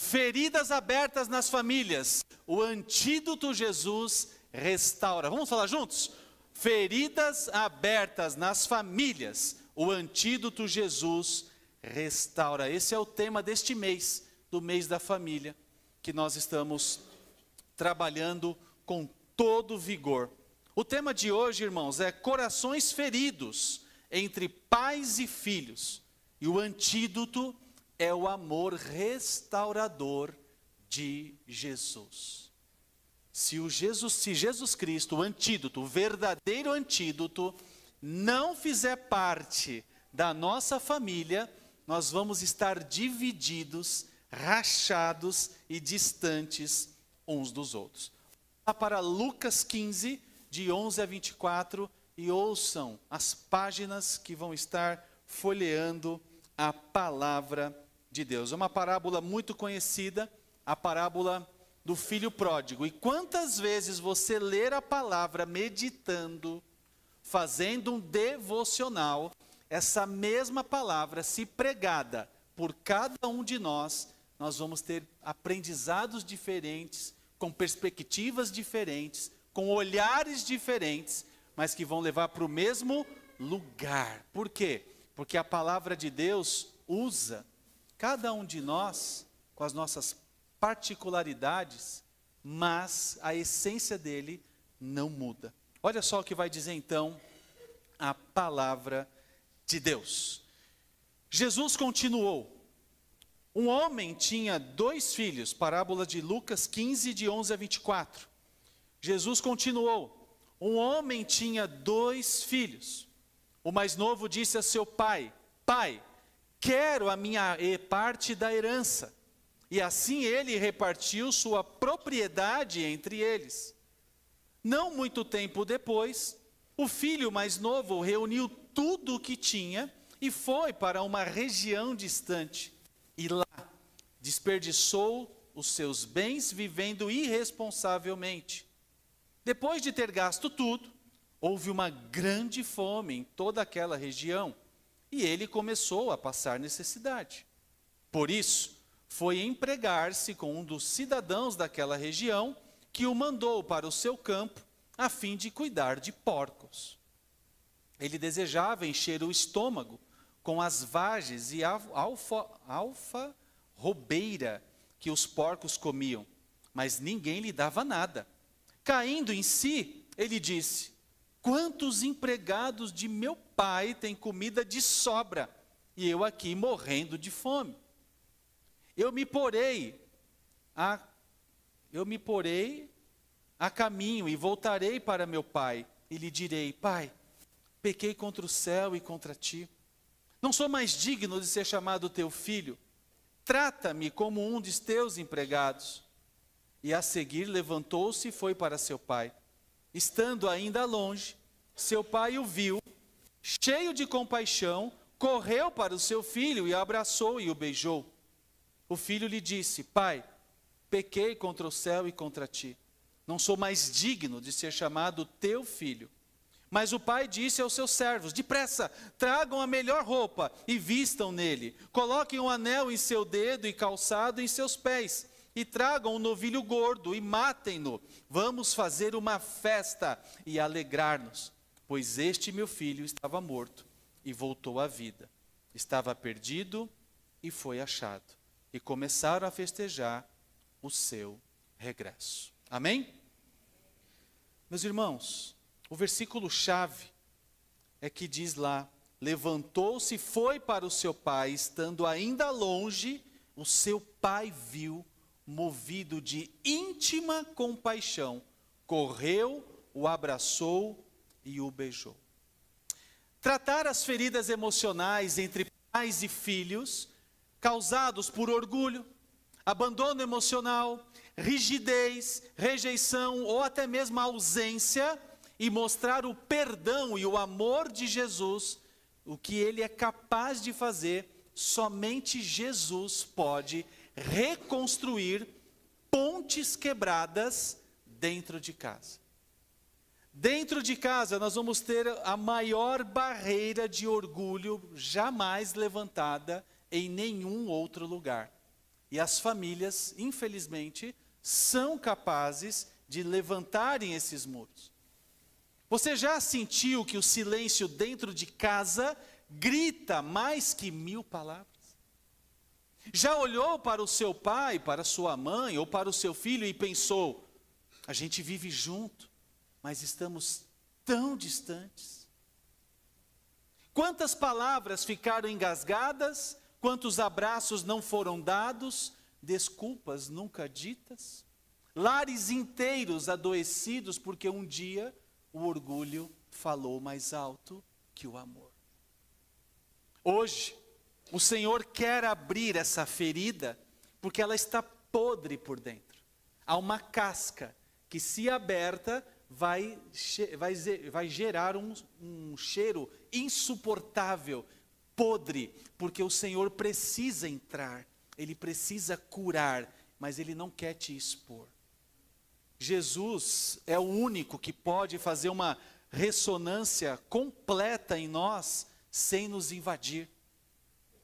Feridas abertas nas famílias, o antídoto Jesus restaura. Vamos falar juntos? Feridas abertas nas famílias, o antídoto Jesus restaura. Esse é o tema deste mês, do mês da família, que nós estamos trabalhando com todo vigor. O tema de hoje, irmãos, é corações feridos entre pais e filhos. E o antídoto é o amor restaurador de Jesus. Se Jesus Cristo, o antídoto, o verdadeiro antídoto, não fizer parte da nossa família, nós vamos estar divididos, rachados e distantes uns dos outros. Vá para Lucas 15, de 11 a 24, e ouçam as páginas que vão estar folheando a palavra de Deus. É uma parábola muito conhecida, a parábola do filho pródigo. E quantas vezes você ler a palavra meditando, fazendo um devocional, essa mesma palavra, se pregada por cada um de nós, nós vamos ter aprendizados diferentes, com perspectivas diferentes, com olhares diferentes, mas que vão levar para o mesmo lugar. Por quê? Porque a palavra de Deus usa cada um de nós com as nossas particularidades, mas a essência dele não muda. Olha só o que vai dizer então a palavra de Deus. Jesus continuou. Um homem tinha 2 filhos, parábola de Lucas 15, de 11 a 24. Jesus continuou. Um homem tinha 2 filhos. O mais novo disse a seu pai: Pai, quero a minha parte da herança. E assim ele repartiu sua propriedade entre eles. Não muito tempo depois, o filho mais novo reuniu tudo o que tinha e foi para uma região distante. E lá desperdiçou os seus bens vivendo irresponsavelmente. Depois de ter gasto tudo, houve uma grande fome em toda aquela região e ele começou a passar necessidade. Por isso, foi empregar-se com um dos cidadãos daquela região que o mandou para o seu campo a fim de cuidar de porcos. Ele desejava encher o estômago com as vagens e alfarrobeira que os porcos comiam, mas ninguém lhe dava nada. Caindo em si, ele disse: quantos empregados de meu pai têm comida de sobra, e eu aqui morrendo de fome? Eu me porei a caminho e voltarei para meu pai, e lhe direi: Pai, pequei contra o céu e contra ti. Não sou mais digno de ser chamado teu filho. Trata-me como um dos teus empregados. E a seguir levantou-se e foi para seu pai. Estando ainda longe, seu pai o viu, cheio de compaixão, correu para o seu filho e o abraçou e o beijou. O filho lhe disse: Pai, pequei contra o céu e contra ti. Não sou mais digno de ser chamado teu filho. Mas o pai disse aos seus servos: depressa, tragam a melhor roupa e vistam nele. Coloquem um anel em seu dedo e calçado em seus pés. E tragam um novilho gordo e matem-no. Vamos fazer uma festa e alegrar-nos. Pois este meu filho estava morto e voltou à vida. Estava perdido e foi achado. E começaram a festejar o seu regresso. Amém? Meus irmãos, o versículo-chave é que diz lá: levantou-se e foi para o seu pai, estando ainda longe, o seu pai viu, movido de íntima compaixão, correu, o abraçou e o beijou. Tratar as feridas emocionais entre pais e filhos, causados por orgulho, abandono emocional, rigidez, rejeição ou até mesmo ausência, e mostrar o perdão e o amor de Jesus, o que ele é capaz de fazer, somente Jesus pode reconstruir pontes quebradas dentro de casa. Dentro de casa nós vamos ter a maior barreira de orgulho jamais levantada em nenhum outro lugar. E as famílias, infelizmente, são capazes de levantarem esses muros. Você já sentiu que o silêncio dentro de casa grita mais que 1000 palavras? Já olhou para o seu pai, para a sua mãe ou para o seu filho e pensou: a gente vive junto, mas estamos tão distantes? Quantas palavras ficaram engasgadas? Quantos abraços não foram dados? Desculpas nunca ditas? Lares inteiros adoecidos porque um dia o orgulho falou mais alto que o amor. Hoje, o Senhor quer abrir essa ferida porque ela está podre por dentro. Há uma casca que, se aberta, vai gerar um cheiro insuportável, podre, porque o Senhor precisa entrar, Ele precisa curar, mas Ele não quer te expor. Jesus é o único que pode fazer uma ressonância completa em nós, sem nos invadir.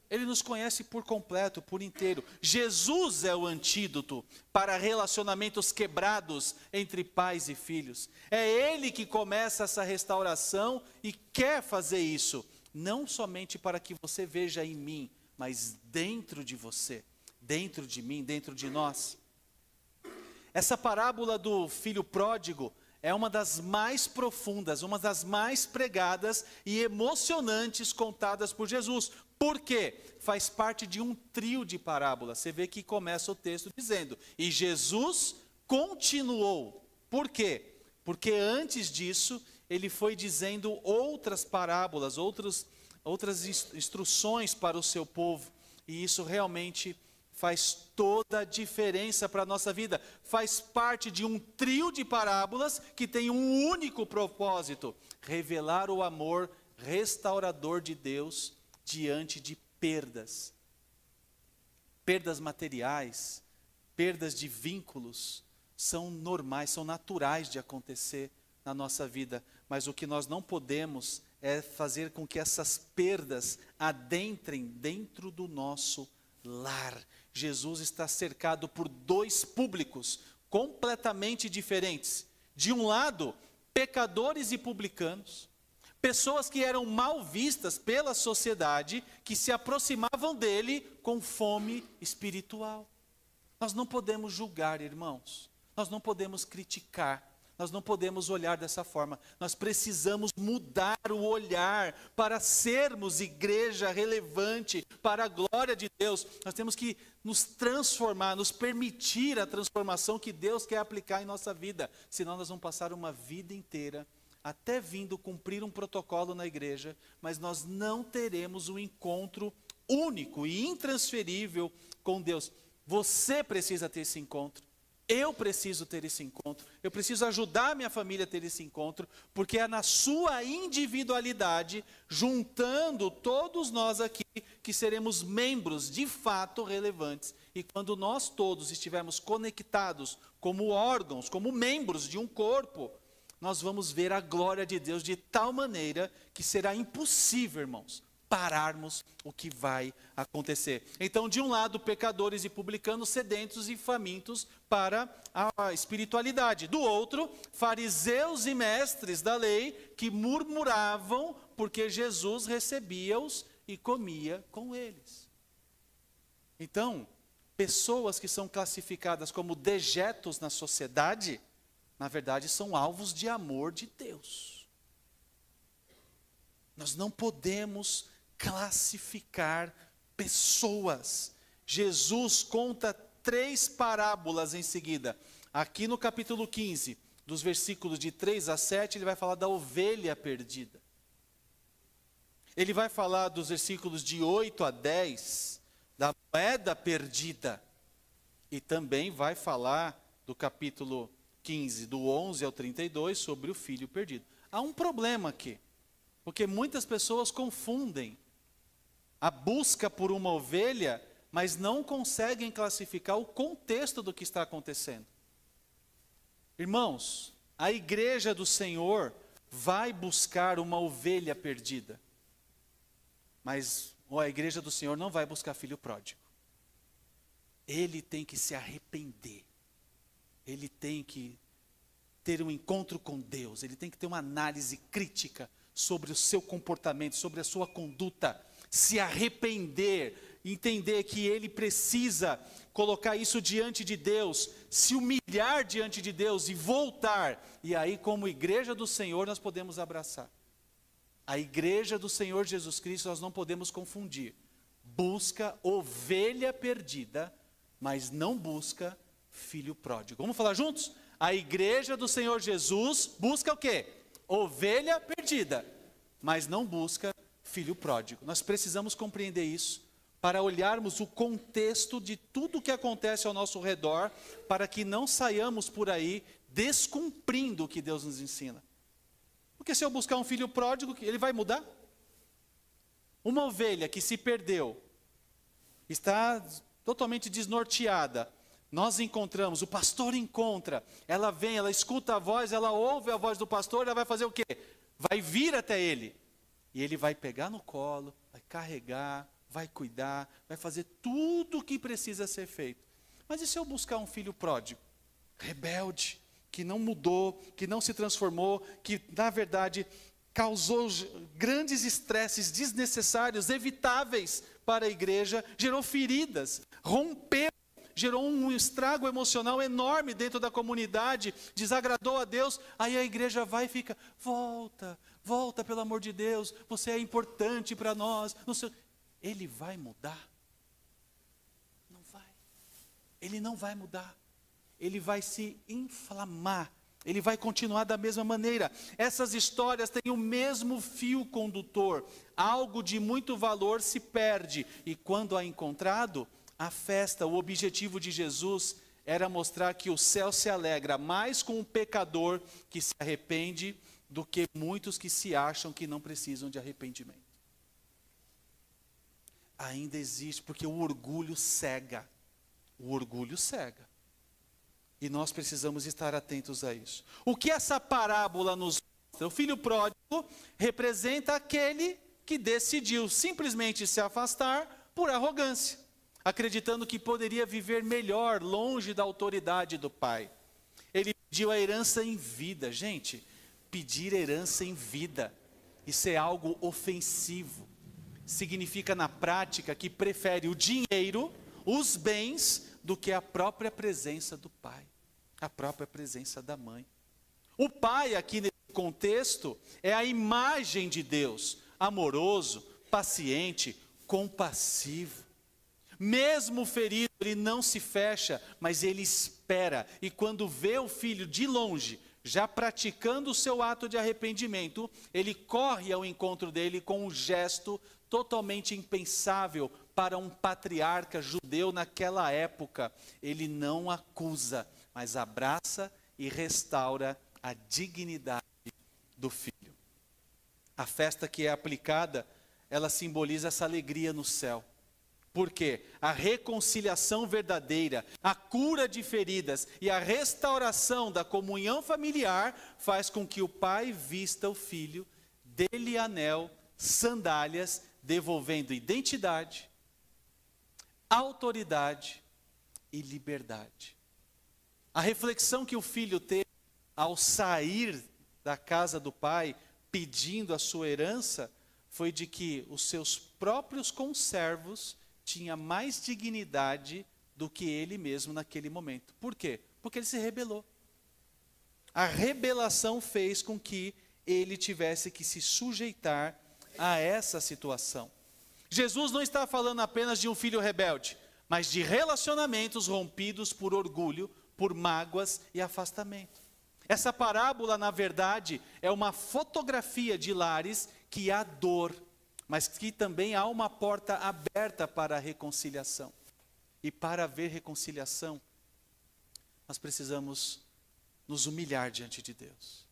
Ele nos conhece por completo, por inteiro. Jesus é o antídoto para relacionamentos quebrados entre pais e filhos. É Ele que começa essa restauração e quer fazer isso, não somente para que você veja em mim, mas dentro de você, dentro de mim, dentro de nós. Essa parábola do filho pródigo é uma das mais profundas, uma das mais pregadas e emocionantes contadas por Jesus. Por quê? Faz parte de um trio de parábolas. Você vê que começa o texto dizendo: e Jesus continuou. Por quê? Porque antes disso, ele foi dizendo outras parábolas, outras instruções para o seu povo. E isso realmente faz toda a diferença para a nossa vida. Faz parte de um trio de parábolas que tem um único propósito: revelar o amor restaurador de Deus diante de perdas. Perdas materiais, perdas de vínculos, são normais, são naturais de acontecer na nossa vida. Mas o que nós não podemos é fazer com que essas perdas adentrem dentro do nosso lar. Jesus está cercado por dois públicos completamente diferentes. De um lado, pecadores e publicanos, pessoas que eram mal vistas pela sociedade, que se aproximavam dele com fome espiritual. Nós não podemos julgar, irmãos. Nós não podemos criticar. Nós não podemos olhar dessa forma. Nós precisamos mudar o olhar para sermos igreja relevante para a glória de Deus. Nós temos que nos transformar, nos permitir a transformação que Deus quer aplicar em nossa vida. Senão nós vamos passar uma vida inteira até vindo cumprir um protocolo na igreja, mas nós não teremos um encontro único e intransferível com Deus. Você precisa ter esse encontro. Eu preciso ter esse encontro, eu preciso ajudar a minha família a ter esse encontro, porque é na sua individualidade, juntando todos nós aqui, que seremos membros de fato relevantes. E quando nós todos estivermos conectados como órgãos, como membros de um corpo, nós vamos ver a glória de Deus de tal maneira que será impossível, irmãos, pararmos o que vai acontecer. Então, de um lado, pecadores e publicanos sedentos e famintos para a espiritualidade. Do outro, fariseus e mestres da lei que murmuravam porque Jesus recebia-os e comia com eles. Então, pessoas que são classificadas como dejetos na sociedade, na verdade, são alvos de amor de Deus. Nós não podemos classificar pessoas. Jesus conta 3 parábolas em seguida. Aqui no capítulo 15, dos versículos de 3 a 7, ele vai falar da ovelha perdida. Ele vai falar dos versículos de 8 a 10, da moeda perdida. E também vai falar do capítulo 15, do 11 ao 32, sobre o filho perdido. Há um problema aqui, porque muitas pessoas confundem a busca por uma ovelha, mas não conseguem classificar o contexto do que está acontecendo. Irmãos, a igreja do Senhor vai buscar uma ovelha perdida, mas a igreja do Senhor não vai buscar filho pródigo. ele tem que se arrepender. Ele tem que ter um encontro com Deus. Ele tem que ter uma análise crítica sobre o seu comportamento, sobre a sua conduta. Se arrepender, entender que ele precisa colocar isso diante de Deus, se humilhar diante de Deus e voltar. E aí, como igreja do Senhor, nós podemos abraçar. A igreja do Senhor Jesus Cristo, nós não podemos confundir. Busca ovelha perdida, mas não busca filho pródigo. Vamos falar juntos? A igreja do Senhor Jesus busca o quê? Ovelha perdida, mas não busca filho pródigo. Nós precisamos compreender isso para olharmos o contexto de tudo que acontece ao nosso redor, para que não saiamos por aí descumprindo o que Deus nos ensina. Porque se eu buscar um filho pródigo, ele vai mudar? Uma ovelha que se perdeu, está totalmente desnorteada, nós encontramos, o pastor encontra, ela vem, ela escuta a voz, ela ouve a voz do pastor, ela vai fazer o quê? Vai vir até ele, e ele vai pegar no colo, vai carregar, vai cuidar, vai fazer tudo o que precisa ser feito. Mas e se eu buscar um filho pródigo, rebelde, que não mudou, que não se transformou, que na verdade causou grandes estresses desnecessários, evitáveis para a igreja, gerou feridas, rompeu, gerou um estrago emocional enorme dentro da comunidade, desagradou a Deus, aí a igreja vai e fica, volta pelo amor de Deus, você é importante para nós. Ele vai mudar? Não vai. Ele não vai mudar. Ele vai se inflamar, ele vai continuar da mesma maneira. Essas histórias têm o mesmo fio condutor, algo de muito valor se perde, e quando é encontrado, a festa, o objetivo de Jesus era mostrar que o céu se alegra mais com um pecador que se arrepende, do que muitos que se acham que não precisam de arrependimento. Ainda existe, porque o orgulho cega, e nós precisamos estar atentos a isso. O que essa parábola nos mostra? O filho pródigo representa aquele que decidiu simplesmente se afastar por arrogância, acreditando que poderia viver melhor longe da autoridade do pai. Ele pediu a herança em vida. Gente, pedir herança em vida, isso é algo ofensivo. Significa na prática que prefere o dinheiro, os bens, do que a própria presença do pai, a própria presença da mãe. O pai aqui nesse contexto é a imagem de Deus, amoroso, paciente, compassivo. Mesmo ferido, ele não se fecha, mas ele espera. E quando vê o filho de longe, já praticando o seu ato de arrependimento, ele corre ao encontro dele com um gesto totalmente impensável para um patriarca judeu naquela época. Ele não acusa, mas abraça e restaura a dignidade do filho. A festa que é aplicada, ela simboliza essa alegria no céu. Por quê? A reconciliação verdadeira, a cura de feridas e a restauração da comunhão familiar faz com que o pai vista o filho, dê-lhe anel, sandálias, devolvendo identidade, autoridade e liberdade. A reflexão que o filho teve ao sair da casa do pai, pedindo a sua herança, foi de que os seus próprios conservos tinham mais dignidade do que ele mesmo naquele momento. Por quê? Porque ele se rebelou. A rebelação fez com que ele tivesse que se sujeitar a essa situação. Jesus não está falando apenas de um filho rebelde, mas de relacionamentos rompidos por orgulho, por mágoas e afastamento. Essa parábola, na verdade, é uma fotografia de lares que há dor, mas que também há uma porta aberta para a reconciliação. E para haver reconciliação, nós precisamos nos humilhar diante de Deus.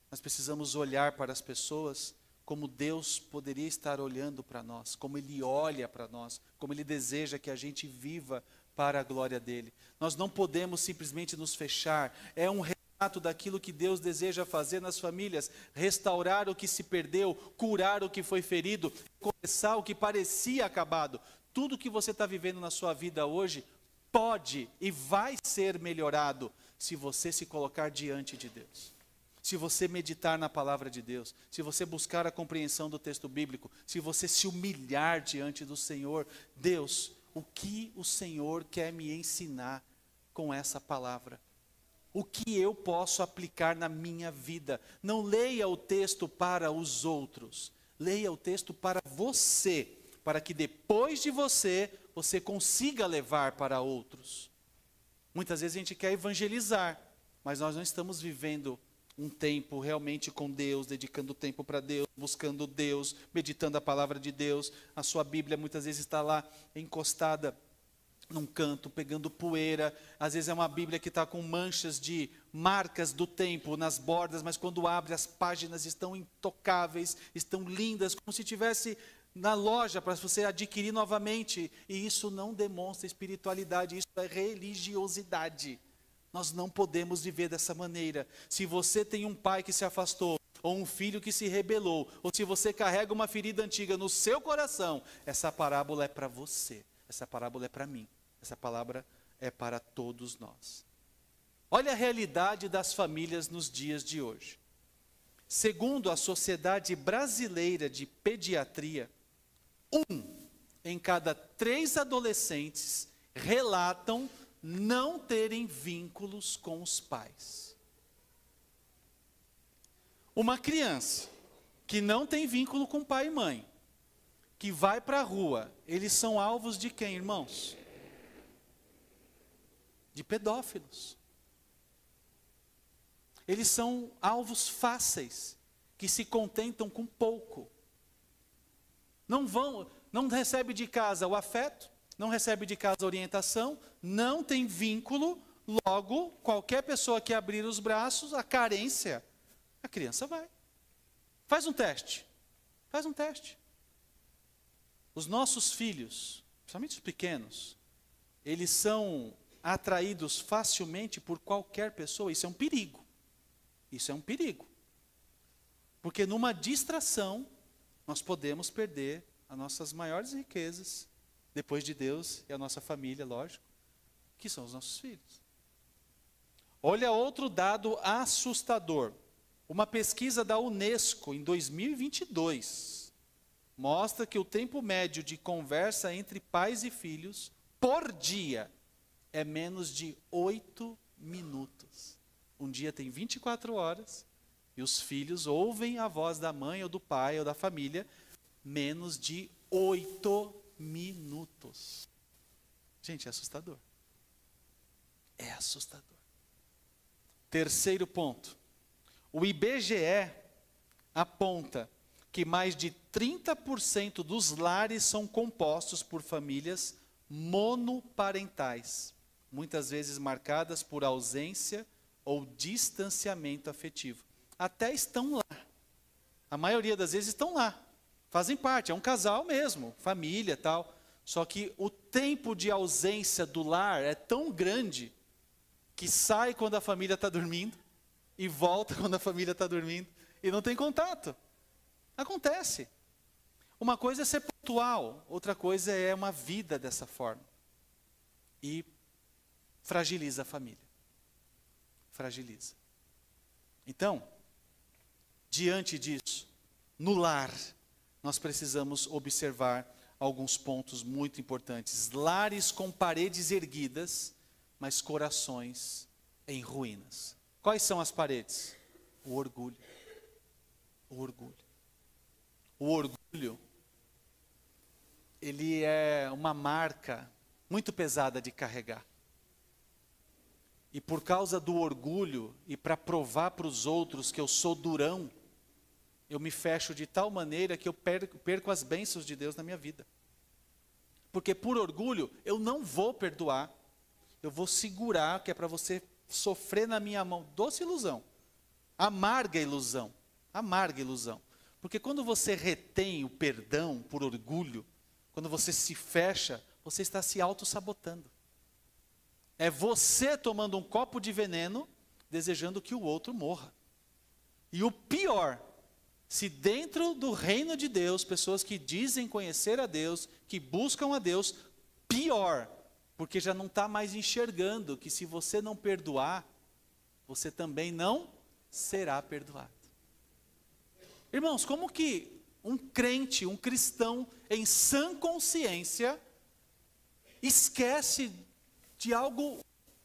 Nós precisamos olhar para as pessoas como Deus poderia estar olhando para nós, como Ele olha para nós, como Ele deseja que a gente viva para a glória dEle. Nós não podemos simplesmente nos fechar. É um retrato daquilo que Deus deseja fazer nas famílias, restaurar o que se perdeu, curar o que foi ferido, começar o que parecia acabado. Tudo que você está vivendo na sua vida hoje pode e vai ser melhorado se você se colocar diante de Deus. Se você meditar na palavra de Deus, se você buscar a compreensão do texto bíblico, se você se humilhar diante do Senhor, Deus, o que o Senhor quer me ensinar com essa palavra? O que eu posso aplicar na minha vida? Não leia o texto para os outros, leia o texto para você, para que depois de você consiga levar para outros. Muitas vezes a gente quer evangelizar, mas nós não estamos vivendo um tempo realmente com Deus, dedicando tempo para Deus, buscando Deus, meditando a palavra de Deus. A sua Bíblia muitas vezes está lá encostada num canto, pegando poeira. Às vezes é uma Bíblia que está com manchas de marcas do tempo nas bordas, mas quando abre as páginas estão intocáveis, estão lindas, como se tivesse na loja para você adquirir novamente. E isso não demonstra espiritualidade, isso é religiosidade. Nós não podemos viver dessa maneira. Se você tem um pai que se afastou, ou um filho que se rebelou, ou se você carrega uma ferida antiga no seu coração, essa parábola é para você, essa parábola é para mim, essa palavra é para todos nós. Olha a realidade das famílias nos dias de hoje. Segundo a Sociedade Brasileira de Pediatria, 1 em cada 3 adolescentes relatam não terem vínculos com os pais. Uma criança que não tem vínculo com pai e mãe, que vai para a rua, eles são alvos de quem, irmãos? De pedófilos. Eles são alvos fáceis, que se contentam com pouco. Não recebe de casa o afeto, não recebe de casa a orientação, não tem vínculo, logo, qualquer pessoa que abrir os braços, a carência, a criança vai. Faz um teste. Os nossos filhos, principalmente os pequenos, eles são atraídos facilmente por qualquer pessoa. Isso é um perigo. Porque numa distração, nós podemos perder as nossas maiores riquezas, depois de Deus e a nossa família, lógico, que são os nossos filhos. Olha outro dado assustador. Uma pesquisa da Unesco, em 2022, mostra que o tempo médio de conversa entre pais e filhos, por dia, é menos de 8 minutos. Um dia tem 24 horas, e os filhos ouvem a voz da mãe, ou do pai, ou da família, menos de 8 minutos. Gente, é assustador. É assustador. Terceiro ponto. O IBGE aponta que mais de 30% dos lares são compostos por famílias monoparentais, muitas vezes marcadas por ausência ou distanciamento afetivo. Até estão lá. A maioria das vezes estão lá. Fazem parte, é um casal mesmo, família e tal. Só que o tempo de ausência do lar é tão grande que sai quando a família está dormindo e volta quando a família está dormindo e não tem contato. Acontece. Uma coisa é ser pontual, outra coisa é uma vida dessa forma. E fragiliza a família. Fragiliza. Então, diante disso, no lar, nós precisamos observar alguns pontos muito importantes. Lares com paredes erguidas, mas corações em ruínas. Quais são as paredes? O orgulho. O orgulho. O orgulho, ele é uma marca muito pesada de carregar. E por causa do orgulho, e para provar para os outros que eu sou durão, eu me fecho de tal maneira que eu perco as bênçãos de Deus na minha vida. Porque por orgulho, eu não vou perdoar. Eu vou segurar, que é para você sofrer na minha mão. Doce ilusão. Amarga ilusão. Amarga ilusão. Porque quando você retém o perdão por orgulho, quando você se fecha, você está se auto-sabotando. É você tomando um copo de veneno, desejando que o outro morra. E o pior, se dentro do reino de Deus, pessoas que dizem conhecer a Deus, que buscam a Deus, pior, porque já não está mais enxergando que se você não perdoar, você também não será perdoado. Irmãos, como que um crente, um cristão em sã consciência, esquece de algo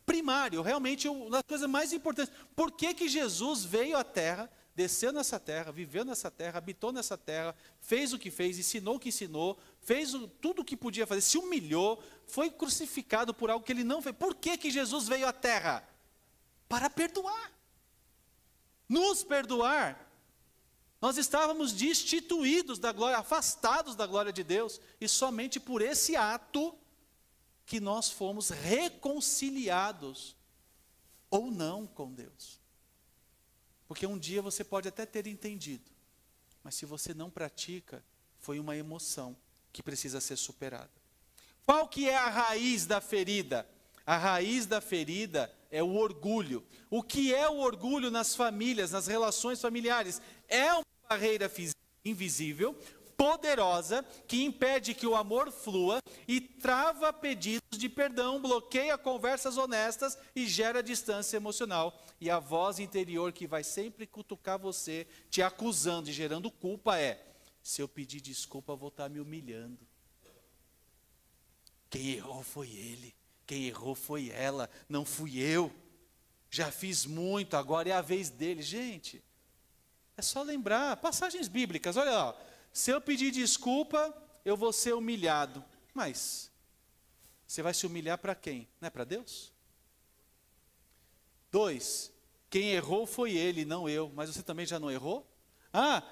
primário, realmente uma das coisas mais importantes? Por que que Jesus veio à terra, desceu nessa terra, viveu nessa terra, habitou nessa terra, fez o que fez, ensinou o que ensinou, fez tudo o que podia fazer, se humilhou, foi crucificado por algo que ele não fez? Por que que Jesus veio à terra? Para perdoar. Nos perdoar. Nós estávamos destituídos da glória, afastados da glória de Deus, e somente por esse ato que nós fomos reconciliados, ou não, com Deus. Porque um dia você pode até ter entendido, mas se você não pratica, foi uma emoção que precisa ser superada. Qual que é a raiz da ferida? A raiz da ferida é o orgulho. O que é o orgulho nas famílias, nas relações familiares? É uma barreira invisível, poderosa, que impede que o amor flua e trava pedidos de perdão, bloqueia conversas honestas e gera distância emocional. E a voz interior que vai sempre cutucar você, te acusando e gerando culpa é: se eu pedir desculpa, eu vou estar me humilhando. Quem errou foi ele, quem errou foi ela, não fui eu. Já fiz muito, agora é a vez dele. Gente, é só lembrar, passagens bíblicas, olha lá. Se eu pedir desculpa, eu vou ser humilhado. Mas, você vai se humilhar para quem? Não é para Deus? 2, quem errou foi ele, não eu. Mas você também já não errou? Ah,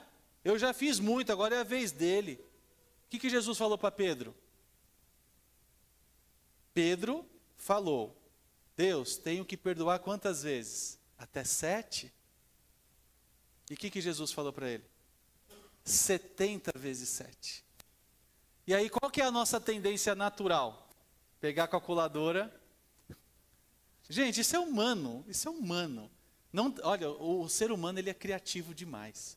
eu já fiz muito, agora é a vez dele. O que Jesus falou para Pedro? Pedro falou: Deus, tenho que perdoar quantas vezes? Até 7? E o que Jesus falou para ele? 70 vezes 7. E aí, qual que é a nossa tendência natural? Pegar a calculadora. Gente, isso é humano, isso é humano. Não, olha, o ser humano, ele é criativo demais.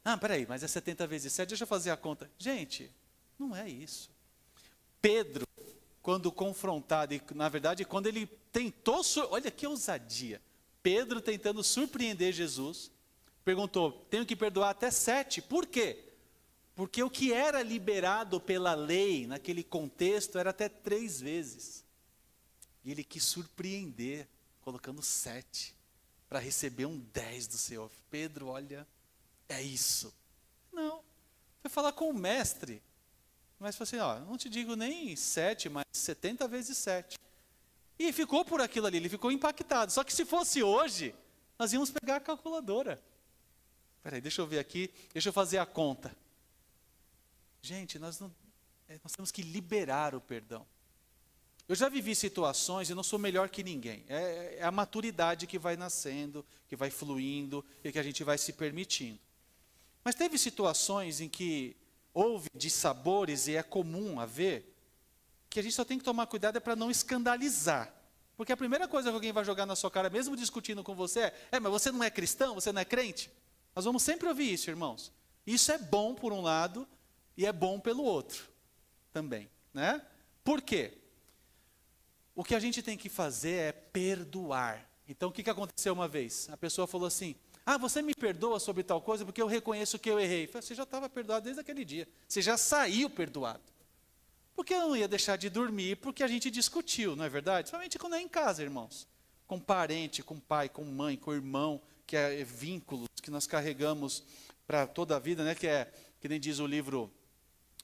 Ah, peraí, mas é 70 vezes 7, deixa eu fazer a conta. Gente, não é isso. Pedro, quando confrontado, e na verdade, quando ele tentou, olha que ousadia. Pedro tentando surpreender Jesus, perguntou: tenho que perdoar até 7. Por quê? Porque o que era liberado pela lei, naquele contexto, era até 3 vezes. E ele quis surpreender, colocando 7, para receber um 10 do Senhor. Pedro, olha, é isso. Não, foi falar com o mestre. Mas falou assim: ó, não te digo nem 7, mas 70 vezes 7. E ficou por aquilo ali, ele ficou impactado. Só que se fosse hoje, nós íamos pegar a calculadora. Peraí, deixa eu ver aqui, deixa eu fazer a conta. Gente, nós temos que liberar o perdão. Eu já vivi situações e não sou melhor que ninguém. É a maturidade que vai nascendo, que vai fluindo e que a gente vai se permitindo. Mas teve situações em que houve dissabores, e é comum haver, que a gente só tem que tomar cuidado para não escandalizar. Porque a primeira coisa que alguém vai jogar na sua cara, mesmo discutindo com você, mas você não é cristão, você não é crente? Nós vamos sempre ouvir isso, irmãos. Isso é bom por um lado e é bom pelo outro também, né? Por quê? O que a gente tem que fazer é perdoar. Então, o que aconteceu uma vez? A pessoa falou assim: ah, você me perdoa sobre tal coisa porque eu reconheço que eu errei. Eu falei: você já estava perdoado desde aquele dia. Você já saiu perdoado. Porque eu não ia deixar de dormir porque a gente discutiu, não é verdade? Somente quando é em casa, irmãos. Com parente, com pai, com mãe, com irmão, que é vínculos que nós carregamos para toda a vida, né? Que nem diz o livro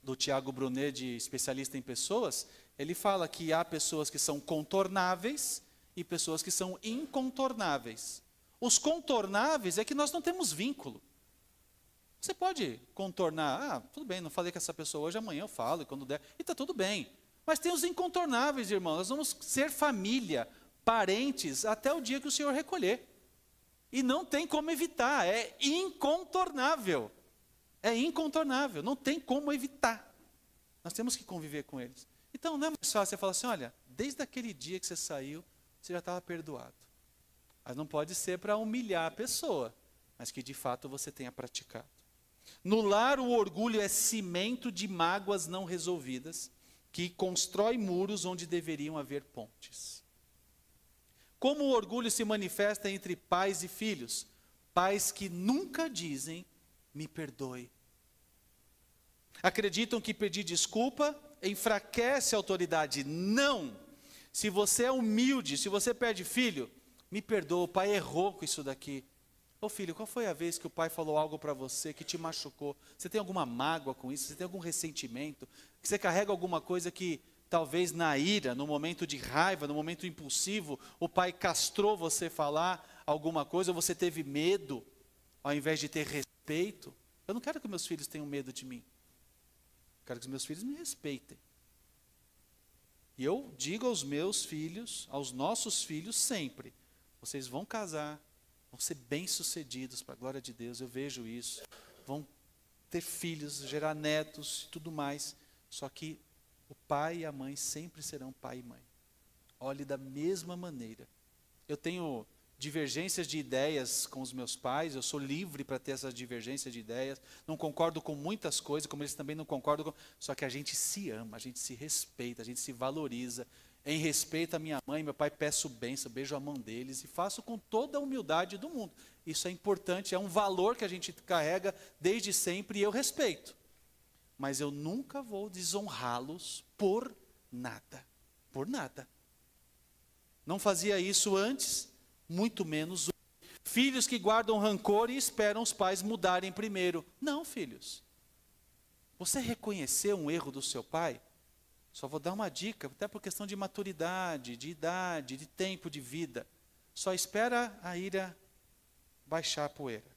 do Tiago Brunet, de especialista em pessoas. Ele fala que há pessoas que são contornáveis e pessoas que são incontornáveis. Os contornáveis é que nós não temos vínculo. Você pode contornar: tudo bem, não falei com essa pessoa hoje, amanhã eu falo, e quando der, e está tudo bem. Mas tem os incontornáveis, irmãos. Nós vamos ser família, parentes, até o dia que o Senhor recolher. E não tem como evitar, é incontornável. É incontornável, não tem como evitar. Nós temos que conviver com eles. Então, não é mais fácil você falar assim: olha, desde aquele dia que você saiu, você já estava perdoado. Mas não pode ser para humilhar a pessoa, mas que de fato você tenha praticado. No lar, o orgulho é cimento de mágoas não resolvidas, que constrói muros onde deveriam haver pontes. Como o orgulho se manifesta entre pais e filhos? Pais que nunca dizem, me perdoe. Acreditam que pedir desculpa enfraquece a autoridade. Não! Se você é humilde, se você pede, filho, me perdoa, o pai errou com isso daqui. Ô filho, qual foi a vez que o pai falou algo para você que te machucou? Você tem alguma mágoa com isso? Você tem algum ressentimento? Que você carrega alguma coisa que talvez na ira, no momento de raiva, no momento impulsivo, o pai castrou você falar alguma coisa, ou você teve medo, ao invés de ter respeito? Eu não quero que meus filhos tenham medo de mim. Eu quero que os meus filhos me respeitem. E eu digo aos meus filhos, aos nossos filhos sempre, vocês vão casar, vão ser bem-sucedidos, para a glória de Deus, eu vejo isso. Vão ter filhos, gerar netos e tudo mais. Só que o pai e a mãe sempre serão pai e mãe. Olhe da mesma maneira. Eu tenho divergências de ideias com os meus pais, eu sou livre para ter essas divergências de ideias, não concordo com muitas coisas, como eles também não concordam com... Só que a gente se ama, a gente se respeita, a gente se valoriza. Em respeito à minha mãe e meu pai, peço bênção, beijo a mão deles e faço com toda a humildade do mundo. Isso é importante, é um valor que a gente carrega desde sempre e eu respeito. Mas eu nunca vou desonrá-los por nada. Por nada. Não fazia isso antes, muito menos hoje. Filhos que guardam rancor e esperam os pais mudarem primeiro. Não, filhos. Você reconheceu um erro do seu pai? Só vou dar uma dica, até por questão de maturidade, de idade, de tempo de vida. Só espera a ira baixar a poeira.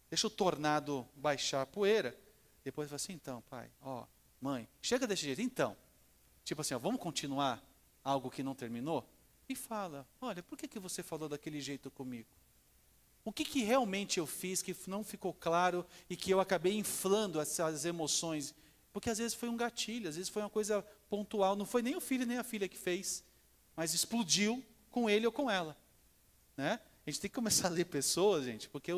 Deixa o tornado baixar a poeira. Depois fala assim, então, pai, ó, mãe, chega desse jeito, então. Tipo assim, ó, vamos continuar algo que não terminou? E fala, olha, por que você falou daquele jeito comigo? O que realmente eu fiz que não ficou claro e que eu acabei inflando essas emoções? Porque às vezes foi um gatilho, às vezes foi uma coisa pontual, não foi nem o filho nem a filha que fez, mas explodiu com ele ou com ela. Né? A gente tem que começar a ler pessoas, gente, porque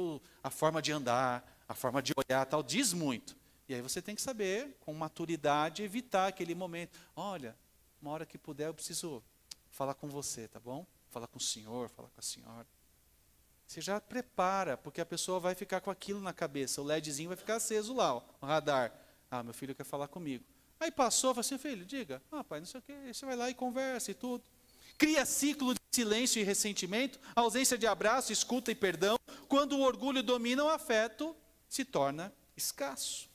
a forma de andar, a forma de olhar, tal, diz muito. E aí você tem que saber, com maturidade, evitar aquele momento. Olha, uma hora que puder eu preciso falar com você, tá bom? Falar com o senhor, falar com a senhora. Você já prepara, porque a pessoa vai ficar com aquilo na cabeça, o LEDzinho vai ficar aceso lá, ó, o radar. Ah, meu filho quer falar comigo. Aí passou, falou assim, filho, diga. Ah, pai, não sei o quê. Você vai lá e conversa e tudo. Cria ciclo de silêncio e ressentimento, ausência de abraço, escuta e perdão. Quando o orgulho domina, o afeto se torna escasso.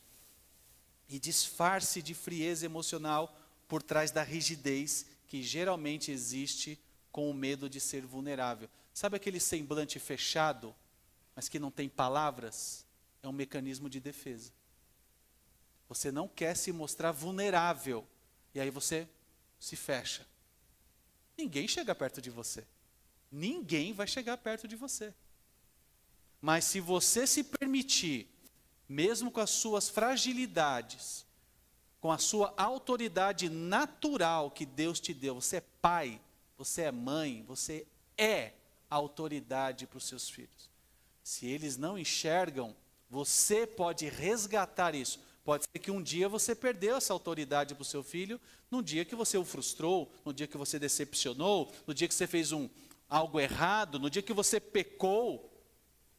E disfarce de frieza emocional por trás da rigidez que geralmente existe com o medo de ser vulnerável. Sabe aquele semblante fechado, mas que não tem palavras? É um mecanismo de defesa. Você não quer se mostrar vulnerável. E aí você se fecha. Ninguém chega perto de você. Ninguém vai chegar perto de você. Mas se você se permitir, mesmo com as suas fragilidades, com a sua autoridade natural que Deus te deu, você é pai, você é mãe, você é autoridade para os seus filhos. Se eles não enxergam, você pode resgatar isso. Pode ser que um dia você perdeu essa autoridade para o seu filho, no dia que você o frustrou, no dia que você decepcionou, no dia que você fez algo errado, no dia que você pecou.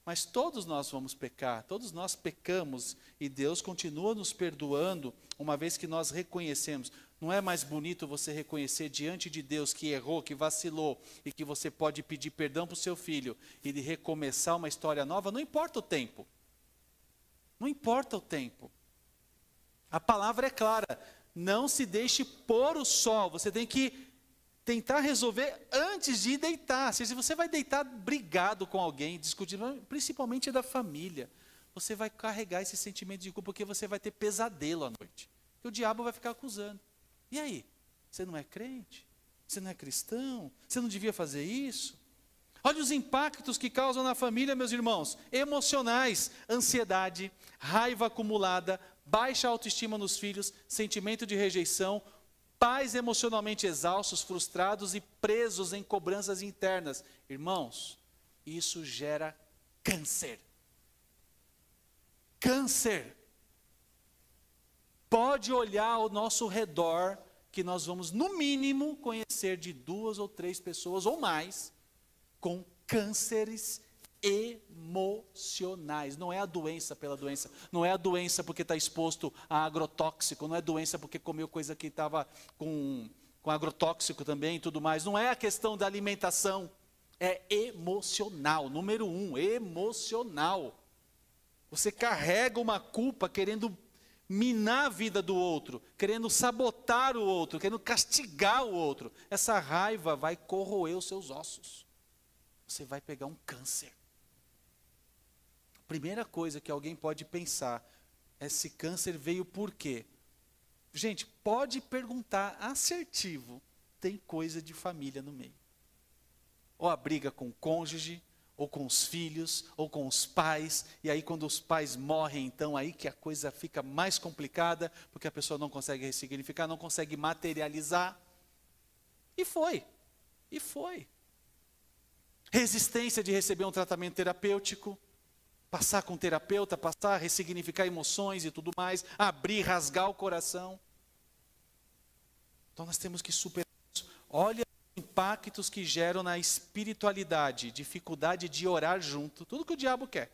Mas todos nós vamos pecar, todos nós pecamos e Deus continua nos perdoando, uma vez que nós reconhecemos. Não é mais bonito você reconhecer diante de Deus que errou, que vacilou e que você pode pedir perdão para o seu filho e de recomeçar uma história nova? Não importa o tempo. Não importa o tempo. A palavra é clara, não se deixe pôr o sol, você tem que tentar resolver antes de ir deitar. Se você vai deitar brigado com alguém, discutindo, principalmente da família, você vai carregar esse sentimento de culpa, porque você vai ter pesadelo à noite. E o diabo vai ficar acusando. E aí? Você não é crente? Você não é cristão? Você não devia fazer isso? Olha os impactos que causam na família, meus irmãos. Emocionais, ansiedade, raiva acumulada, baixa autoestima nos filhos, sentimento de rejeição, pais emocionalmente exaustos, frustrados e presos em cobranças internas. Irmãos, isso gera câncer. Câncer. Pode olhar ao nosso redor que nós vamos, no mínimo, conhecer de 2 ou 3 pessoas ou mais com cânceres emocionais. Não é a doença pela doença, não é a doença porque está exposto a agrotóxico, não é doença porque comeu coisa que estava com agrotóxico também e tudo mais. Não é a questão da alimentação, é emocional. Número 1, emocional. Você carrega uma culpa querendo minar a vida do outro, querendo sabotar o outro, querendo castigar o outro. Essa raiva vai corroer os seus ossos. Você vai pegar um câncer. A primeira coisa que alguém pode pensar, esse câncer veio por quê? Gente, pode perguntar assertivo, tem coisa de família no meio. Ou a briga com o cônjuge, ou com os filhos, ou com os pais, e aí quando os pais morrem, então aí que a coisa fica mais complicada, porque a pessoa não consegue ressignificar, não consegue materializar. E foi. Resistência de receber um tratamento terapêutico, passar com o terapeuta, passar a ressignificar emoções e tudo mais, abrir, rasgar o coração. Então nós temos que superar isso. Olha os impactos que geram na espiritualidade, dificuldade de orar junto, tudo que o diabo quer.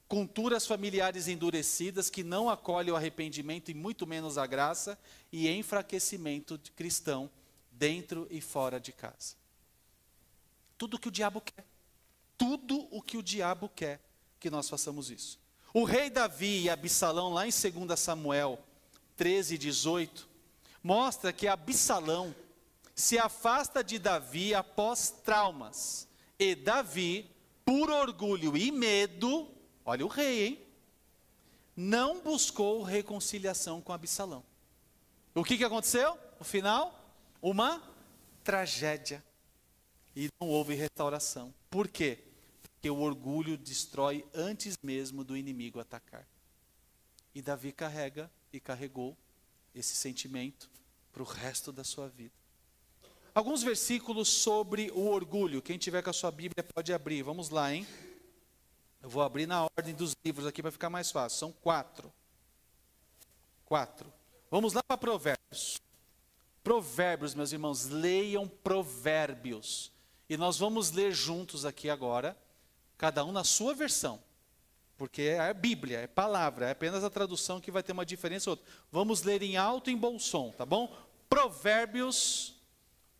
Culturas familiares endurecidas que não acolhem o arrependimento e muito menos a graça, e enfraquecimento cristão dentro e fora de casa. Tudo que o diabo quer. Tudo o que o diabo quer que nós façamos isso. O rei Davi e Absalão, lá em 2 Samuel 13:18, mostra que Absalão se afasta de Davi após traumas. E Davi, por orgulho e medo, olha o rei, hein? Não buscou reconciliação com Absalão. O que aconteceu? No final, uma tragédia. E não houve restauração. Por quê? Porque o orgulho destrói antes mesmo do inimigo atacar. E Davi carrega e carregou esse sentimento para o resto da sua vida. Alguns versículos sobre o orgulho. Quem tiver com a sua Bíblia pode abrir. Vamos lá, hein? Eu vou abrir na ordem dos livros aqui para ficar mais fácil. São 4. Vamos lá para Provérbios. Provérbios, meus irmãos, leiam Provérbios. E nós vamos ler juntos aqui agora, cada um na sua versão. Porque é a Bíblia, é palavra, é apenas a tradução que vai ter uma diferença ou outra. Vamos ler em alto e em bom som, tá bom? Provérbios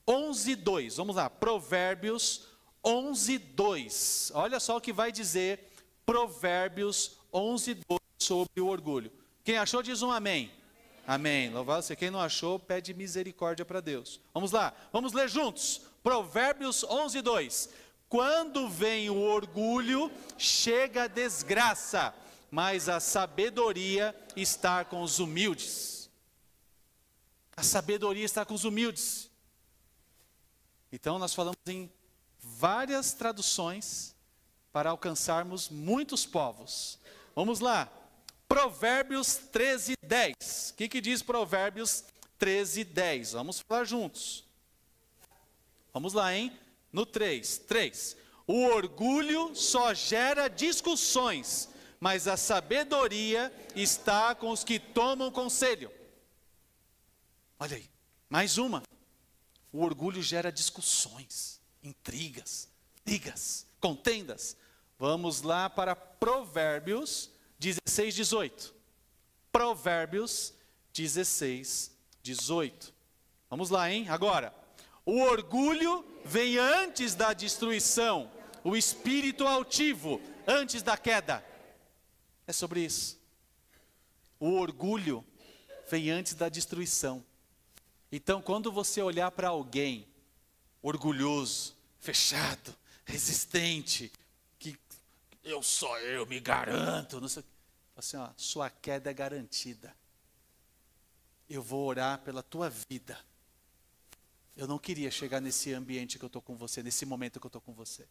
11:2. Vamos lá, Provérbios 11:2. Olha só o que vai dizer Provérbios 11:2 sobre o orgulho. Quem achou diz um amém. Amém. Louvado seja. Quem não achou, pede misericórdia para Deus. Vamos lá, vamos ler juntos. Provérbios 11:2. Quando vem o orgulho, chega a desgraça, mas a sabedoria está com os humildes. A sabedoria está com os humildes. Então nós falamos em várias traduções para alcançarmos muitos povos. Vamos lá. Provérbios 13:10. O que diz Provérbios 13:10? Vamos falar juntos. Vamos lá, hein? No 3. O orgulho só gera discussões, mas a sabedoria está com os que tomam conselho. Olha aí, mais uma. O orgulho gera discussões, intrigas, brigas, contendas. Vamos lá para Provérbios 16:18. Provérbios 16:18. Vamos lá, hein? Agora. O orgulho vem antes da destruição, o espírito altivo antes da queda. É sobre isso. O orgulho vem antes da destruição. Então, quando você olhar para alguém orgulhoso, fechado, resistente, que eu me garanto, não sei, assim, ó, sua queda é garantida. Eu vou orar pela tua vida. Eu não queria chegar nesse ambiente que eu estou com você, nesse momento que eu estou com você.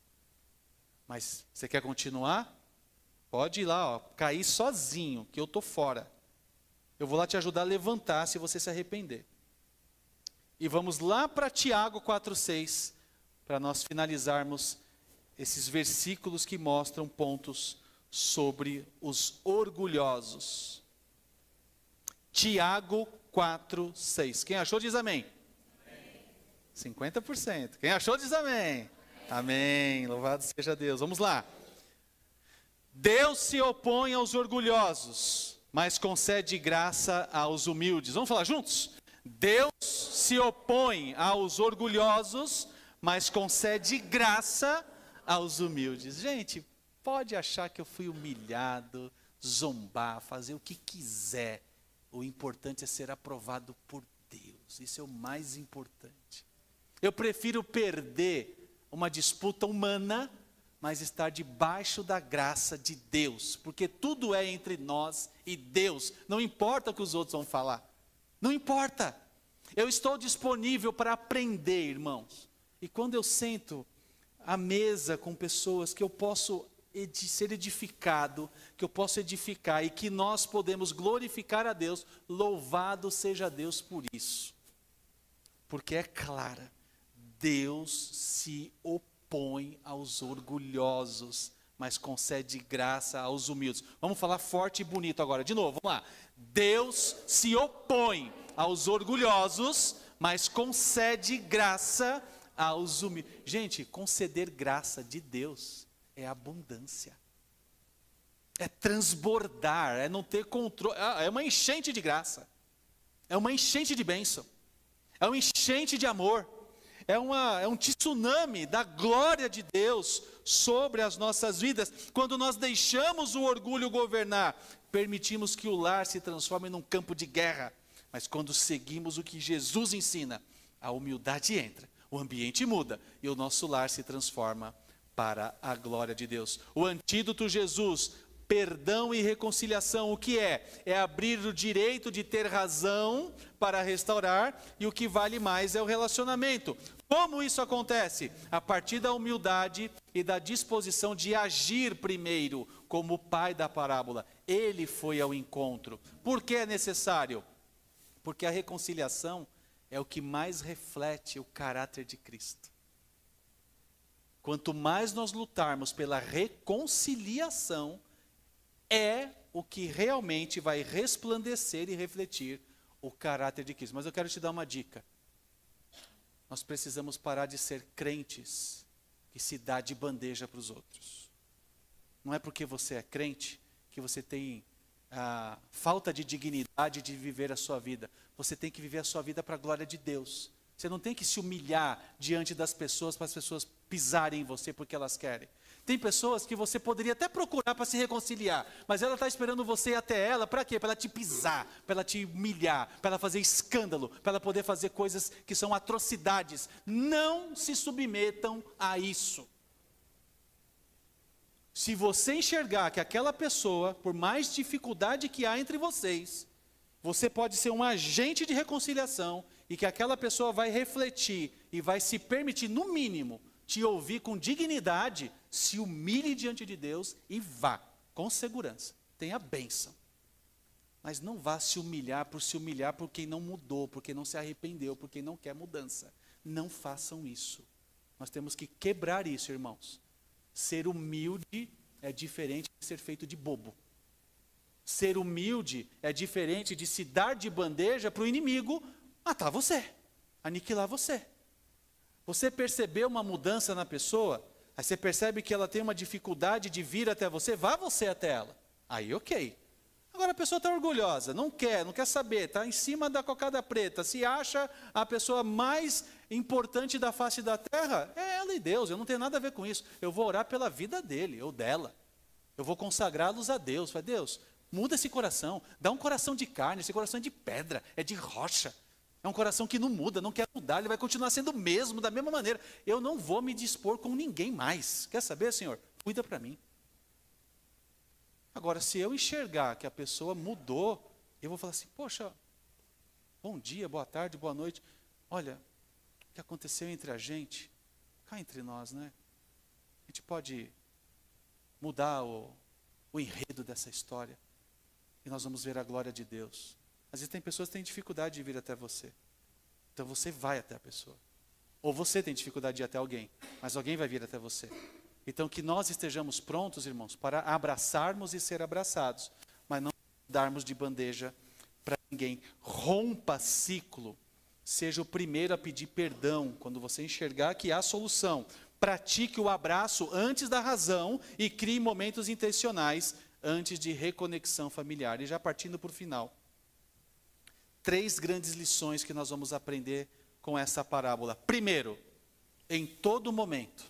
Mas você quer continuar? Pode ir lá, ó, cair sozinho, que eu estou fora. Eu vou lá te ajudar a levantar se você se arrepender. E vamos lá para Tiago 4:6, para nós finalizarmos esses versículos que mostram pontos sobre os orgulhosos. Tiago 4, 6. Quem achou diz amém. 50%. Quem achou diz amém. Amém. Louvado seja Deus. Vamos lá. Deus se opõe aos orgulhosos, mas concede graça aos humildes. Vamos falar juntos? Deus se opõe aos orgulhosos, mas concede graça aos humildes. Gente, pode achar que eu fui humilhado, zombar, fazer o que quiser. O importante é ser aprovado por Deus. Isso é o mais importante. Eu prefiro perder uma disputa humana, mas estar debaixo da graça de Deus, porque tudo é entre nós e Deus. Não importa o que os outros vão falar. Não importa. Eu estou disponível para aprender, irmãos. E quando eu sento à mesa com pessoas que eu posso ser edificado, que eu posso edificar e que nós podemos glorificar a Deus, louvado seja Deus por isso. Porque é clara, Deus se opõe aos orgulhosos, mas concede graça aos humildes. Vamos falar forte e bonito agora, de novo, vamos lá. Deus se opõe aos orgulhosos, mas concede graça aos humildes. Gente, conceder graça de Deus é abundância, é transbordar, é não ter controle, é uma enchente de graça, é uma enchente de bênção, é uma enchente de amor, é um tsunami da glória de Deus sobre as nossas vidas. Quando nós deixamos o orgulho governar, permitimos que o lar se transforme num campo de guerra. Mas quando seguimos o que Jesus ensina, a humildade entra, o ambiente muda e o nosso lar se transforma para a glória de Deus. O antídoto Jesus, perdão e reconciliação, o que é? É abrir o direito de ter razão para restaurar, e o que vale mais é o relacionamento. Como isso acontece? A partir da humildade e da disposição de agir primeiro, como o pai da parábola. Ele foi ao encontro. Por que é necessário? Porque a reconciliação é o que mais reflete o caráter de Cristo. Quanto mais nós lutarmos pela reconciliação, é o que realmente vai resplandecer e refletir o caráter de Cristo. Mas eu quero te dar uma dica. Nós precisamos parar de ser crentes que se dá de bandeja para os outros. Não é porque você é crente que você tem falta de dignidade de viver a sua vida. Você tem que viver a sua vida para a glória de Deus. Você não tem que se humilhar diante das pessoas para as pessoas pisarem em você porque elas querem. Tem pessoas que você poderia até procurar para se reconciliar, mas ela está esperando você ir até ela, para quê? Para ela te pisar, para ela te humilhar, para ela fazer escândalo, para ela poder fazer coisas que são atrocidades. Não se submetam a isso. Se você enxergar que aquela pessoa, por mais dificuldade que há entre vocês, você pode ser um agente de reconciliação, e que aquela pessoa vai refletir e vai se permitir, no mínimo, te ouvir com dignidade, se humilhe diante de Deus e vá, com segurança, tenha bênção. Mas não vá se humilhar por quem não mudou, por quem não se arrependeu, por quem não quer mudança. Não façam isso. Nós temos que quebrar isso, irmãos. Ser humilde é diferente de ser feito de bobo. Ser humilde é diferente de se dar de bandeja para o inimigo matar você, aniquilar você. Você percebeu uma mudança na pessoa, aí você percebe que ela tem uma dificuldade de vir até você, vá você até ela. Aí ok. Agora a pessoa está orgulhosa, não quer saber, está em cima da cocada preta, se acha a pessoa mais importante da face da terra, é ela e Deus, eu não tenho nada a ver com isso. Eu vou orar pela vida dele ou dela. Eu vou consagrá-los a Deus. Falei, Deus, muda esse coração, dá um coração de carne, esse coração é de pedra, é de rocha. É um coração que não muda, não quer mudar, ele vai continuar sendo o mesmo, da mesma maneira. Eu não vou me dispor com ninguém mais. Quer saber, Senhor? Cuida para mim. Agora, se eu enxergar que a pessoa mudou, eu vou falar assim, poxa, bom dia, boa tarde, boa noite. Olha, o que aconteceu entre a gente, cá entre nós, né? A gente pode mudar o enredo dessa história. E nós vamos ver a glória de Deus. Às vezes tem pessoas que têm dificuldade de vir até você. Então você vai até a pessoa. Ou você tem dificuldade de ir até alguém, mas alguém vai vir até você. Então que nós estejamos prontos, irmãos, para abraçarmos e ser abraçados, mas não darmos de bandeja para ninguém. Rompa ciclo. Seja o primeiro a pedir perdão quando você enxergar que há solução. Pratique o abraço antes da razão e crie momentos intencionais antes de reconexão familiar. E já partindo para o final. 3 grandes lições que nós vamos aprender com essa parábola. Primeiro, em todo momento,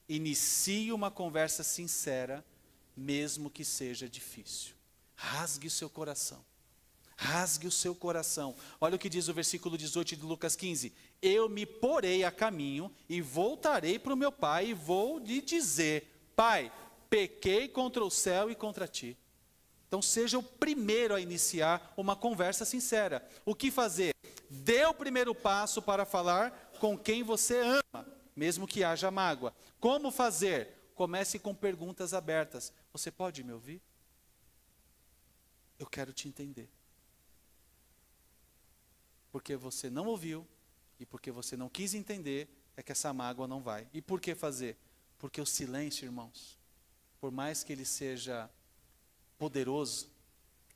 inicie uma conversa sincera, mesmo que seja difícil. Rasgue o seu coração. Rasgue o seu coração. Olha o que diz o versículo 18 de Lucas 15. Eu me porei a caminho e voltarei para o meu pai e vou lhe dizer: Pai, pequei contra o céu e contra ti. Então seja o primeiro a iniciar uma conversa sincera. O que fazer? Dê o primeiro passo para falar com quem você ama, mesmo que haja mágoa. Como fazer? Comece com perguntas abertas. Você pode me ouvir? Eu quero te entender. Porque você não ouviu e porque você não quis entender, é que essa mágoa não vai. E por que fazer? Porque o silêncio, irmãos, por mais que ele seja poderoso,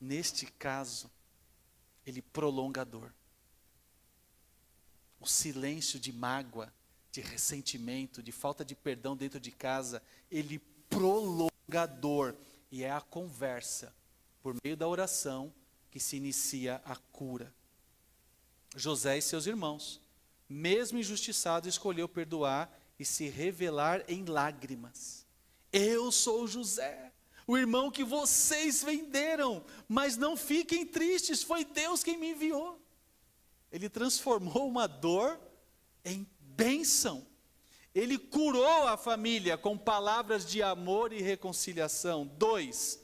neste caso, ele prolonga a dor. O silêncio de mágoa, de ressentimento, de falta de perdão dentro de casa, ele prolonga a dor. E é a conversa, por meio da oração, que se inicia a cura. José e seus irmãos, mesmo injustiçados, escolheu perdoar e se revelar em lágrimas. Eu sou José, o irmão que vocês venderam, mas não fiquem tristes, foi Deus quem me enviou. Ele transformou uma dor em bênção. Ele curou a família com palavras de amor e reconciliação. 2,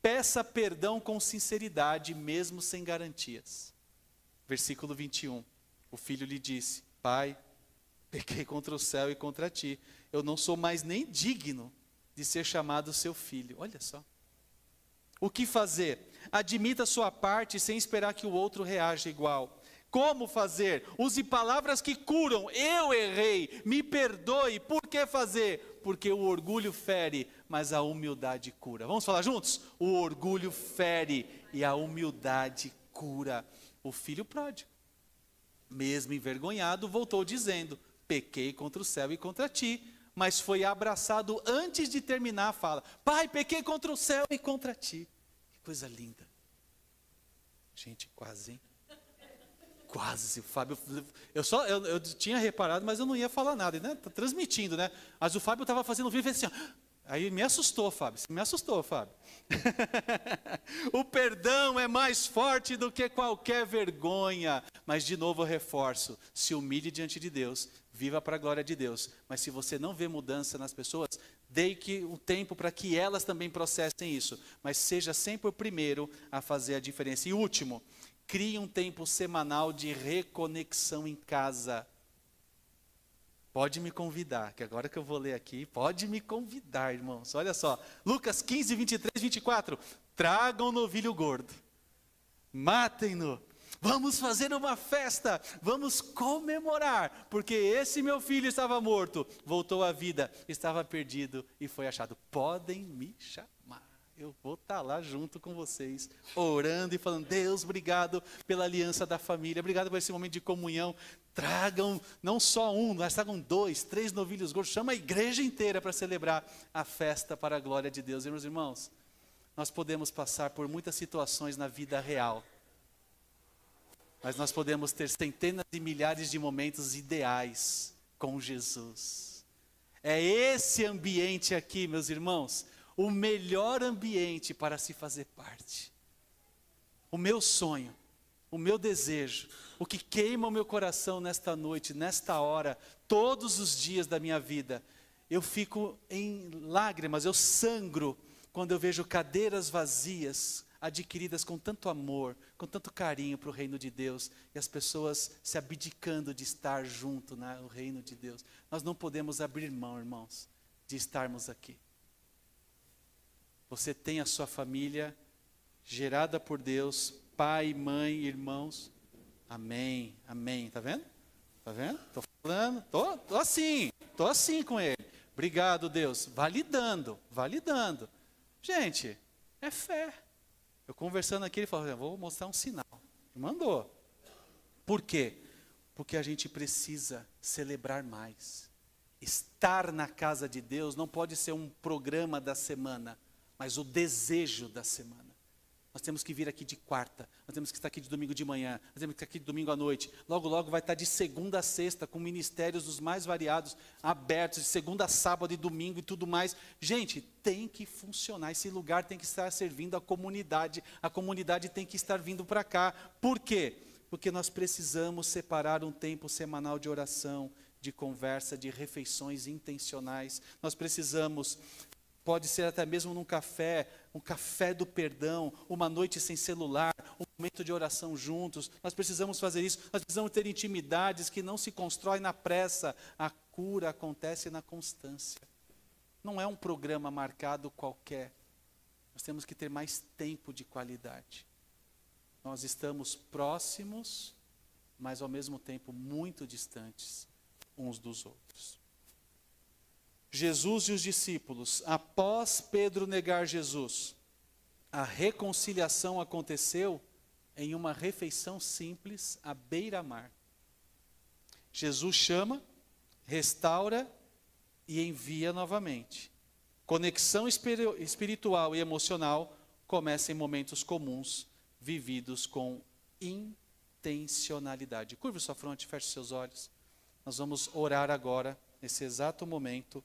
peça perdão com sinceridade, mesmo sem garantias. Versículo 21, o filho lhe disse: Pai, pequei contra o céu e contra ti. Eu não sou mais nem digno de ser chamado seu filho. Olha só. O que fazer? Admita sua parte sem esperar que o outro reaja igual. Como fazer? Use palavras que curam. Eu errei, me perdoe. Por que fazer? Porque o orgulho fere, mas a humildade cura. Vamos falar juntos? O orgulho fere e a humildade cura. O filho pródigo, mesmo envergonhado, voltou dizendo: pequei contra o céu e contra ti. Mas foi abraçado antes de terminar a fala. Pai, pequei contra o céu e contra ti. Que coisa linda. Gente, quase, hein? Quase, o Fábio, eu tinha reparado, mas eu não ia falar nada, né? Tá transmitindo, né? Mas o Fábio estava fazendo vídeo assim, ó. Aí me assustou, Fábio. Você me assustou, Fábio. O perdão é mais forte do que qualquer vergonha. Mas de novo eu reforço, se humilhe diante de Deus, viva para a glória de Deus. Mas se você não vê mudança nas pessoas, dê um tempo para que elas também processem isso. Mas seja sempre o primeiro a fazer a diferença. E último, crie um tempo semanal de reconexão em casa. Pode me convidar, que agora que eu vou ler aqui, pode me convidar, irmãos. Olha só, Lucas 15, 23, 24. Tragam o novilho gordo, matem-no, vamos fazer uma festa, vamos comemorar, porque esse meu filho estava morto, voltou à vida, estava perdido e foi achado. Podem me chamar. Eu vou estar lá junto com vocês, orando e falando: Deus, obrigado pela aliança da família, obrigado por esse momento de comunhão. Tragam não só um, mas tragam 2, 3 novilhos gordos. Chama a igreja inteira para celebrar a festa para a glória de Deus. E, meus irmãos, nós podemos passar por muitas situações na vida real, mas nós podemos ter centenas e milhares de momentos ideais com Jesus. É esse ambiente aqui, meus irmãos, o melhor ambiente para se fazer parte. O meu sonho, o meu desejo, o que queima o meu coração nesta noite, nesta hora, todos os dias da minha vida, eu fico em lágrimas, eu sangro quando eu vejo cadeiras vazias, adquiridas com tanto amor, com tanto carinho para o reino de Deus, e as pessoas se abdicando de estar junto no reino de Deus. Nós não podemos abrir mão, irmãos, de estarmos aqui. Você tem a sua família gerada por Deus, pai, mãe, irmãos. Amém, amém. Tá vendo? Tá vendo? Estou falando, tô assim com ele. Obrigado, Deus. Validando. Gente, é fé. Eu conversando aqui, ele falou: vou mostrar um sinal. Mandou. Por quê? Porque a gente precisa celebrar mais. Estar na casa de Deus não pode ser um programa da semana, mas o desejo da semana. Nós temos que vir aqui de quarta, nós temos que estar aqui de domingo de manhã, nós temos que estar aqui de domingo à noite. Logo, logo vai estar de segunda a sexta, com ministérios dos mais variados, abertos, de segunda a sábado e domingo e tudo mais. Gente, tem que funcionar, esse lugar tem que estar servindo a comunidade tem que estar vindo para cá. Por quê? Porque nós precisamos separar um tempo semanal de oração, de conversa, de refeições intencionais. Nós precisamos... Pode ser até mesmo num café, um café do perdão, uma noite sem celular, um momento de oração juntos. Nós precisamos fazer isso, nós precisamos ter intimidades que não se constroem na pressa. A cura acontece na constância. Não é um programa marcado qualquer. Nós temos que ter mais tempo de qualidade. Nós estamos próximos, mas ao mesmo tempo muito distantes uns dos outros. Jesus e os discípulos, após Pedro negar Jesus, a reconciliação aconteceu em uma refeição simples à beira-mar. Jesus chama, restaura e envia novamente. Conexão espiritual e emocional começa em momentos comuns, vividos com intencionalidade. Curva sua fronte, feche seus olhos. Nós vamos orar agora, nesse exato momento,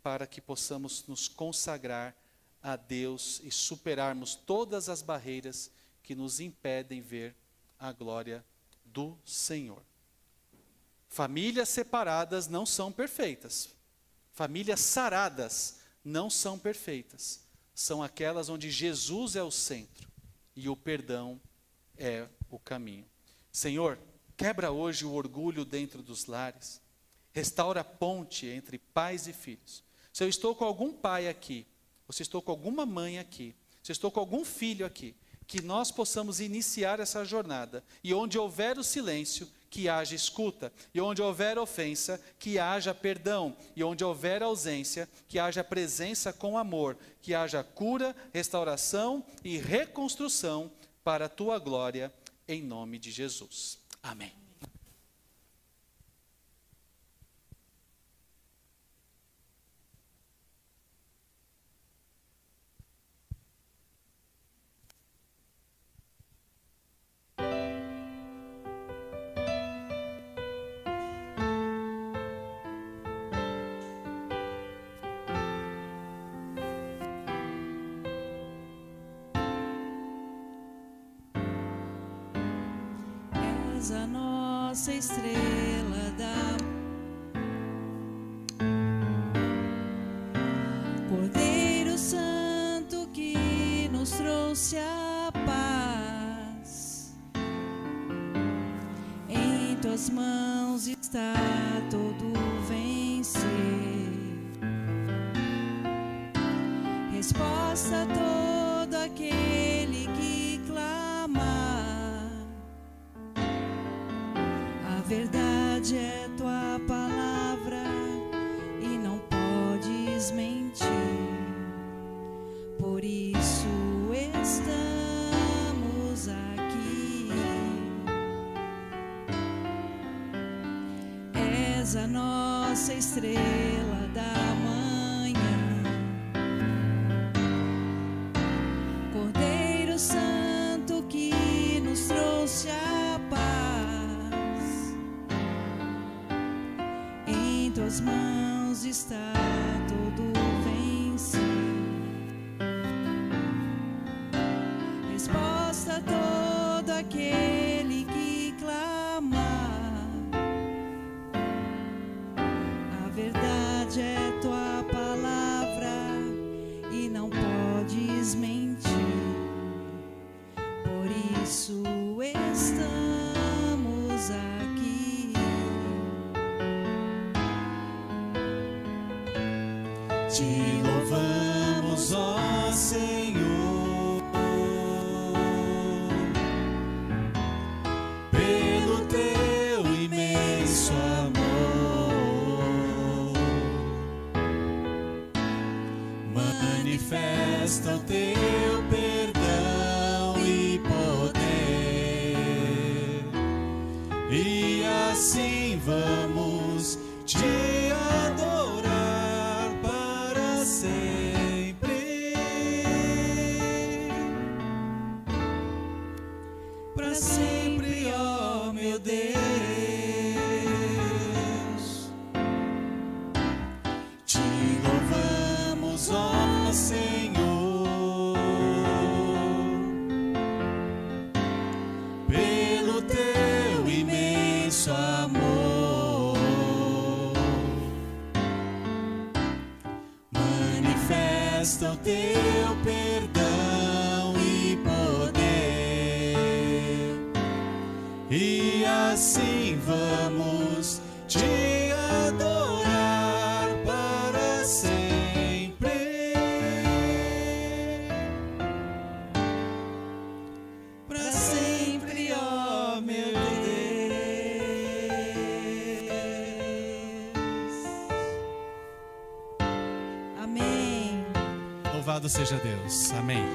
para que possamos nos consagrar a Deus e superarmos todas as barreiras que nos impedem ver a glória do Senhor. Famílias separadas não são perfeitas. Famílias saradas não são perfeitas. São aquelas onde Jesus é o centro e o perdão é o caminho. Senhor, quebra hoje o orgulho dentro dos lares. Restaura a ponte entre pais e filhos. Se eu estou com algum pai aqui, ou se estou com alguma mãe aqui, se eu estou com algum filho aqui, que nós possamos iniciar essa jornada, e onde houver o silêncio, que haja escuta, e onde houver ofensa, que haja perdão, e onde houver ausência, que haja presença com amor, que haja cura, restauração e reconstrução para a tua glória, em nome de Jesus. Amém. A nossa estrela da Cordeiro Santo que nos trouxe a paz. Em tuas mãos está todo vencer. Resposta a todo aquele que clama. A verdade é tua palavra e não podes mentir. Por isso estamos aqui. És a nossa estrela da manhã. Cordeiro Santo que nos trouxe a em tuas mãos está todo vencer. Resposta a todo aquele que clama. A verdade é tua palavra e não podes mentir. Por isso estamos aqui. Te louvamos, ó Senhor, pelo teu imenso amor. Manifesta o teu perdão e poder. sempre, ó meu Deus. Te louvamos, ó Senhor, pelo teu imenso amor. Manifesta o teu perdão e poder, e assim vamos te adorar para sempre. Para sempre, ó meu Deus. Amém. Louvado seja Deus. Amém.